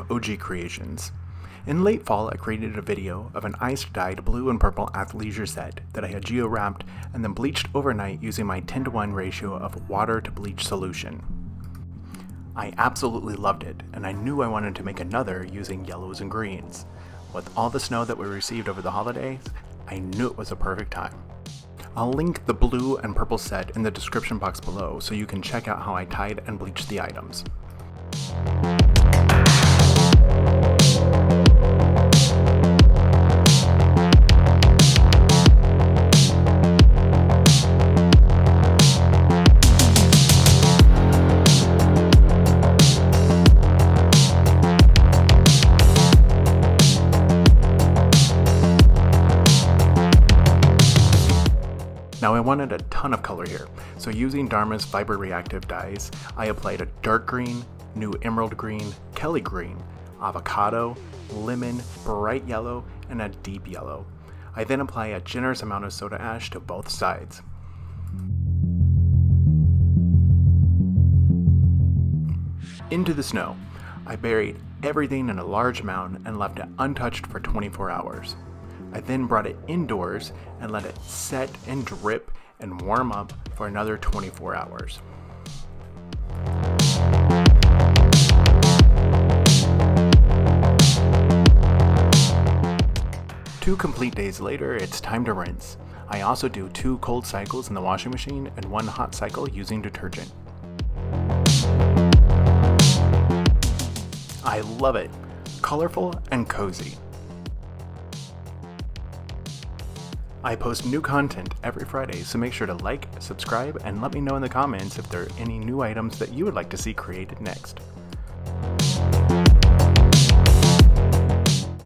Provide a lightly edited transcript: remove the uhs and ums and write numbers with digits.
from OG Creations. In late fall, I created a video of an ice-dyed blue and purple athleisure set that I had geo-wrapped and then bleached overnight using my 10:1 ratio of water to bleach solution. I absolutely loved it, and I knew I wanted to make another using yellows and greens. With all the snow that we received over the holidays, I knew it was a perfect time. I'll link the blue and purple set in the description box below so you can check out how I tied and bleached the items. Now I wanted a ton of color here, so using Dharma's fiber reactive dyes, I applied a dark green, new emerald green, Kelly green, avocado, lemon, bright yellow, and a deep yellow. I then apply a generous amount of soda ash to both sides. Into the snow. I buried everything in a large mound and left it untouched for 24 hours. I then brought it indoors and let it set and drip and warm up for another 24 hours. Two complete days later, it's time to rinse. I also do 2 cold cycles in the washing machine and 1 hot cycle using detergent. I love it. Colorful and cozy. I post new content every Friday, so make sure to like, subscribe, and let me know in the comments if there are any new items that you would like to see created next.